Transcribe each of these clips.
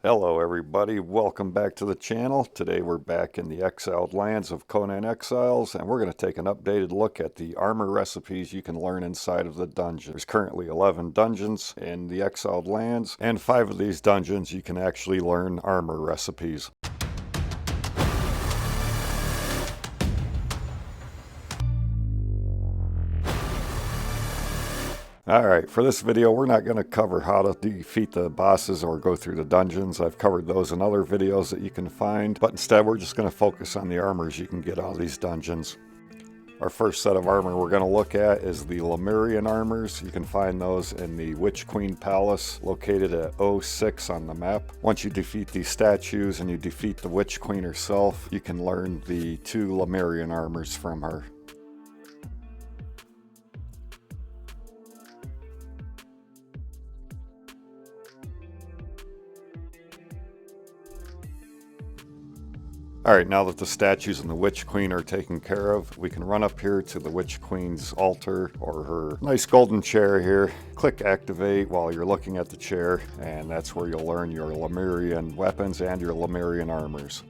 Hello everybody, welcome back to the channel. Today we're back in the exiled lands of Conan Exiles, and we're going to take an updated look at the armor recipes you can learn inside of the dungeon. There's currently 11 dungeons in the exiled lands, and 5 of these dungeons you can actually learn armor recipes. Alright, for this video we're not going to cover how to defeat the bosses or go through the dungeons. I've covered those in other videos that you can find, but instead we're just going to focus on the armors you can get out of these dungeons. Our first set of armor we're going to look at is the Lemurian armors. You can find those in the Witch Queen Palace, located at 06 on the map. Once you defeat these statues and you defeat the Witch Queen herself, you can learn the 2 Lemurian armors from her. Alright, now that the statues and the Witch Queen are taken care of, we can run up here to the Witch Queen's altar, or her nice golden chair here. Click activate while you're looking at the chair, and that's where you'll learn your Lemurian weapons and your Lemurian armors.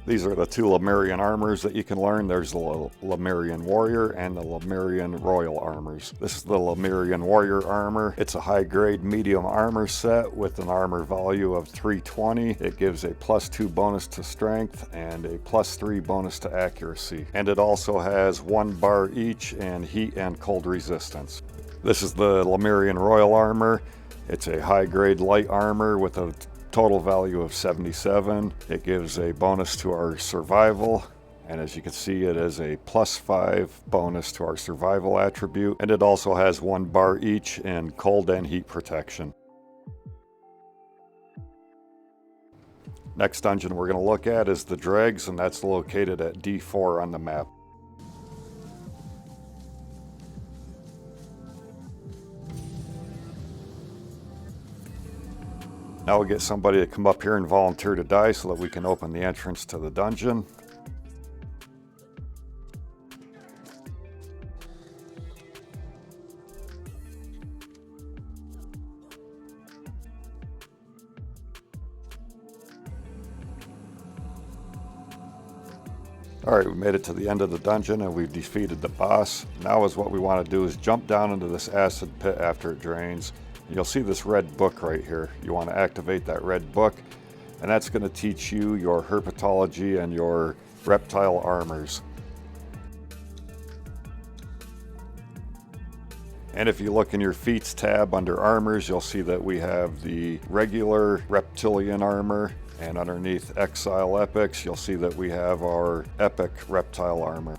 These are the 2 Lemurian armors that you can learn. There's the Lemurian Warrior and the Lemurian Royal armors. This is the Lemurian Warrior armor. It's a high-grade medium armor set with an armor value of 320. It gives a +2 bonus to strength and a +3 bonus to accuracy. And it also has 1 bar each in heat and cold resistance. This is the Lemurian Royal armor. It's a high-grade light armor with a total value of 77. It gives a bonus to our survival, and as you can see, it is a +5 bonus to our survival attribute, and it also has 1 bar each in cold and heat protection. Next dungeon we're going to look at is the Dregs, and that's located at D4 on the map. Now we'll get somebody to come up here and volunteer to die so that we can open the entrance to the dungeon. Alright, we made it to the end of the dungeon and we've defeated the boss. Now is what we want to do is jump down into this acid pit after it drains. You'll see this red book right here. You want to activate that red book, and that's going to teach you your herpetology and your reptile armors. And if you look in your feats tab under armors, you'll see that we have the regular reptilian armor, and underneath Exile Epics, you'll see that we have our epic reptile armor.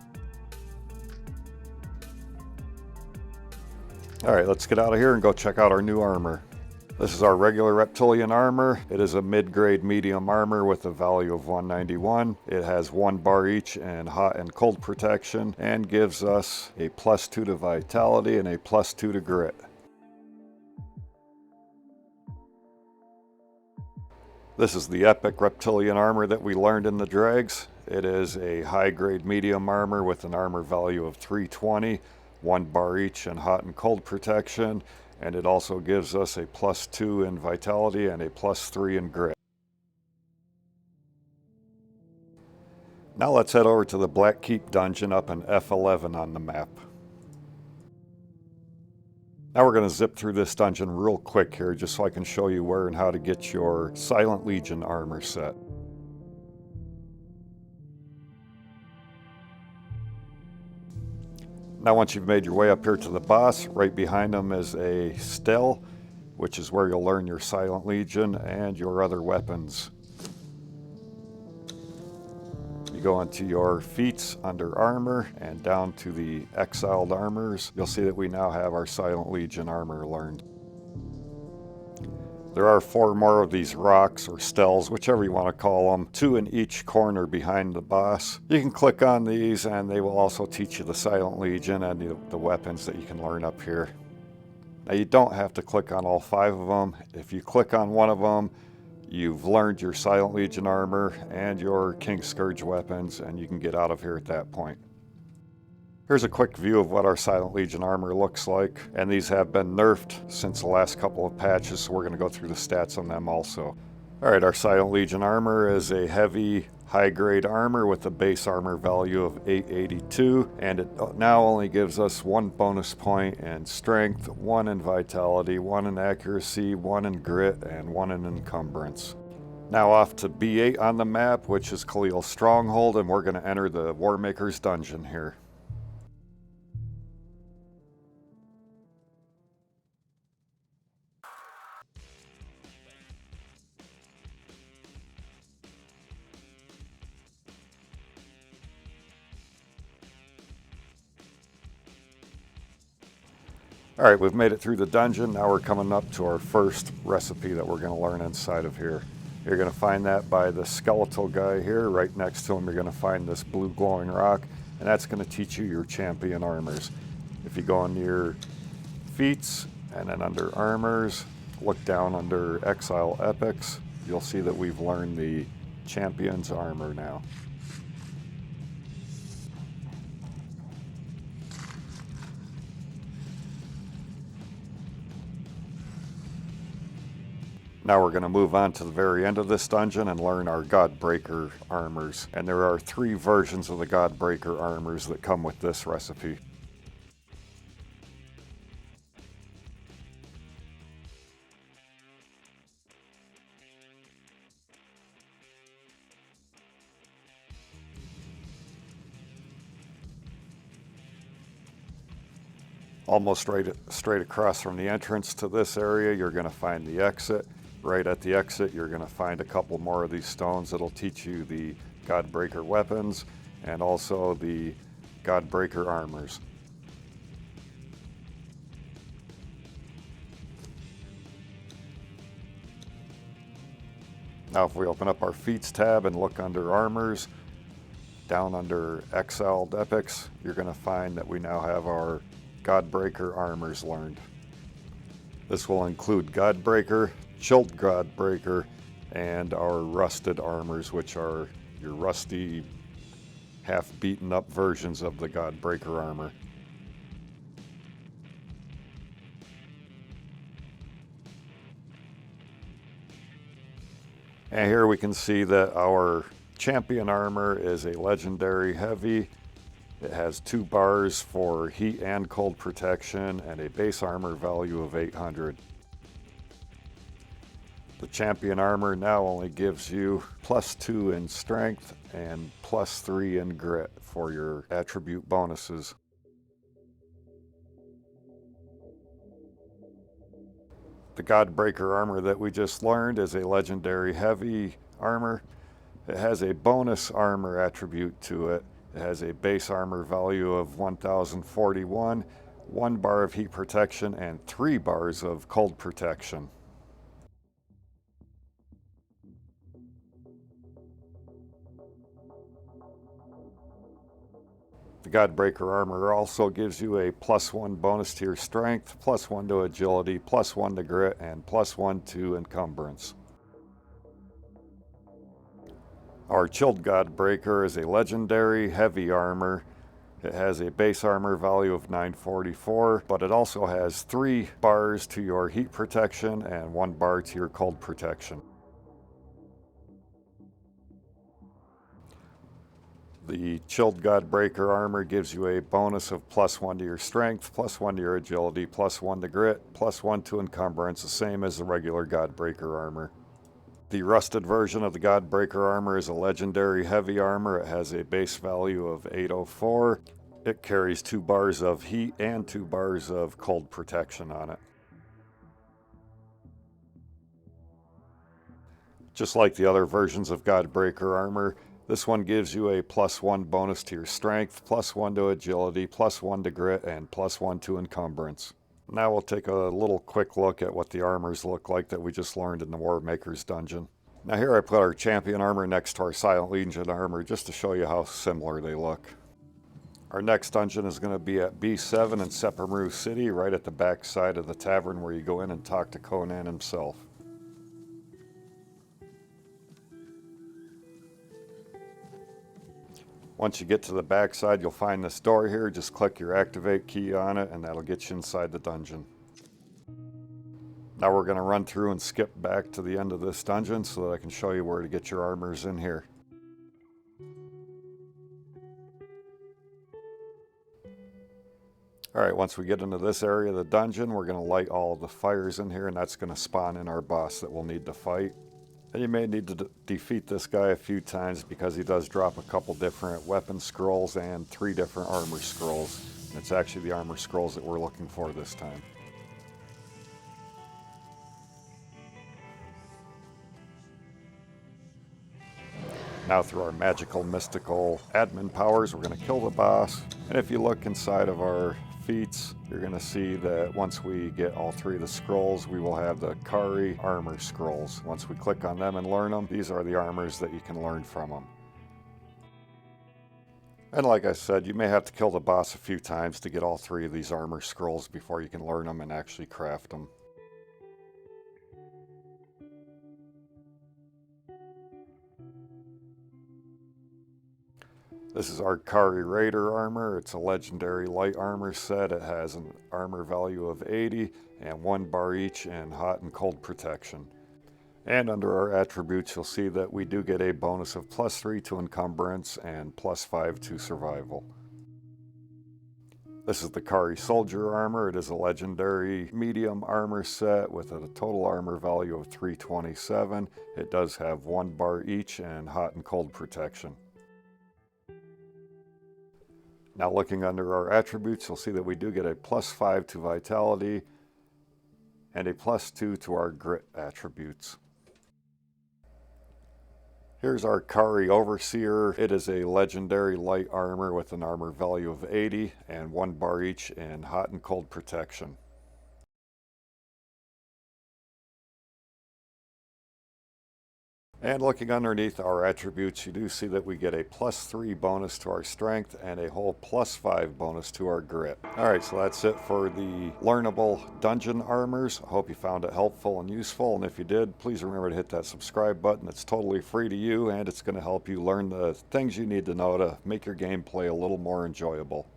Alright, let's get out of here and go check out our new armor. This is our regular reptilian armor. It is a mid-grade medium armor with a value of 191. It has 1 bar each in hot and cold protection and gives us a +2 to vitality and a +2 to grit. This is the epic reptilian armor that we learned in the Dregs. It is a high-grade medium armor with an armor value of 320. 1 bar each in hot and cold protection, and it also gives us a +2 in vitality and a +3 in grit. Now let's head over to the Blackkeep Dungeon up in F11 on the map. Now we're going to zip through this dungeon real quick here just so I can show you where and how to get your Silent Legion armor set. Now once you've made your way up here to the boss, right behind him is a stele, which is where you'll learn your Silent Legion and your other weapons. You go into your feats under armor and down to the exiled armors. You'll see that we now have our Silent Legion armor learned. There are 4 more of these rocks or steles, whichever you want to call them, 2 in each corner behind the boss. You can click on these and they will also teach you the Silent Legion and the weapons that you can learn up here. Now you don't have to click on all 5 of them. If you click on one of them, you've learned your Silent Legion armor and your King Scourge weapons, and you can get out of here at that point. Here's a quick view of what our Silent Legion armor looks like, and these have been nerfed since the last couple of patches, so we're going to go through the stats on them also. Alright, our Silent Legion armor is a heavy, high-grade armor with a base armor value of 882, and it now only gives us 1 bonus point in strength, 1 in vitality, 1 in accuracy, 1 in grit, and 1 in encumbrance. Now off to B8 on the map, which is Khalil's stronghold, and we're going to enter the Warmakers Dungeon here. Alright, we've made it through the dungeon. Now we're coming up to our first recipe that we're going to learn inside of here. You're going to find that by the skeletal guy here. Right next to him you're going to find this blue glowing rock, and that's going to teach you your champion armors. If you go into your feats and then under armors, look down under Exile Epics, you'll see that we've learned the champion's armor now. Now we're going to move on to the very end of this dungeon and learn our Godbreaker armors. And there are 3 versions of the Godbreaker armors that come with this recipe. Almost straight across from the entrance to this area, you're going to find the exit. Right at the exit, you're going to find a couple more of these stones that'll teach you the Godbreaker weapons and also the Godbreaker armors. Now if we open up our feats tab and look under armors, down under Exiled Epics, you're going to find that we now have our Godbreaker armors learned. This will include Godbreaker, Chilled Godbreaker, and our rusted armors, which are your rusty, half beaten up versions of the Godbreaker armor. And here we can see that our champion armor is a legendary heavy. It has 2 bars for heat and cold protection and a base armor value of 800. The champion armor now only gives you +2 in strength and +3 in grit for your attribute bonuses. The Godbreaker armor that we just learned is a legendary heavy armor. It has a bonus armor attribute to it. It has a base armor value of 1041, 1 bar of heat protection, and 3 bars of cold protection. The Godbreaker armor also gives you a +1 bonus to your strength, +1 to agility, +1 to grit, and +1 to encumbrance. Our Chilled Godbreaker is a legendary heavy armor. It has a base armor value of 944, but it also has 3 bars to your heat protection and 1 bar to your cold protection. The Chilled Godbreaker armor gives you a bonus of +1 to your strength, +1 to your agility, +1 to grit, +1 to encumbrance, the same as the regular Godbreaker armor. The rusted version of the Godbreaker armor is a legendary heavy armor. It has a base value of 804. It carries 2 bars of heat and 2 bars of cold protection on it. Just like the other versions of Godbreaker armor, this one gives you a +1 bonus to your strength, +1 to agility, +1 to grit, and +1 to encumbrance. Now we'll take a little quick look at what the armors look like that we just learned in the Warmakers Dungeon. Now here I put our champion armor next to our Silent Legion armor just to show you how similar they look. Our next dungeon is going to be at B7 in Sephiroth City, right at the back side of the tavern where you go in and talk to Conan himself. Once you get to the back side, you'll find this door here. Just click your activate key on it and that'll get you inside the dungeon. Now we're going to run through and skip back to the end of this dungeon so that I can show you where to get your armors in here. Alright, once we get into this area of the dungeon, we're going to light all of the fires in here, and that's going to spawn in our boss that we'll need to fight. And you may need to defeat this guy a few times because he does drop a couple different weapon scrolls and 3 different armor scrolls. And it's actually the armor scrolls that we're looking for this time. Now through our magical, mystical admin powers, we're going to kill the boss. And if you look inside of our feats, you're going to see that once we get all 3 of the scrolls, we will have the Kari armor scrolls. Once we click on them and learn them, these are the armors that you can learn from them. And like I said, you may have to kill the boss a few times to get all 3 of these armor scrolls before you can learn them and actually craft them. This is our Kari Raider armor. It's a legendary light armor set. It has an armor value of 80 and 1 bar each in hot and cold protection. And under our attributes, you'll see that we do get a bonus of +3 to encumbrance and +5 to survival. This is the Kari Soldier armor. It is a legendary medium armor set with a total armor value of 327. It does have 1 bar each and hot and cold protection. Now looking under our attributes, you'll see that we do get a +5 to vitality and a +2 to our grit attributes. Here's our Kari Overseer. It is a legendary light armor with an armor value of 80 and 1 bar each in hot and cold protection. And looking underneath our attributes, you do see that we get a +3 bonus to our strength and a whole +5 bonus to our grit. Alright, so that's it for the learnable dungeon armors. I hope you found it helpful and useful, and if you did, please remember to hit that subscribe button. It's totally free to you, and it's going to help you learn the things you need to know to make your gameplay a little more enjoyable.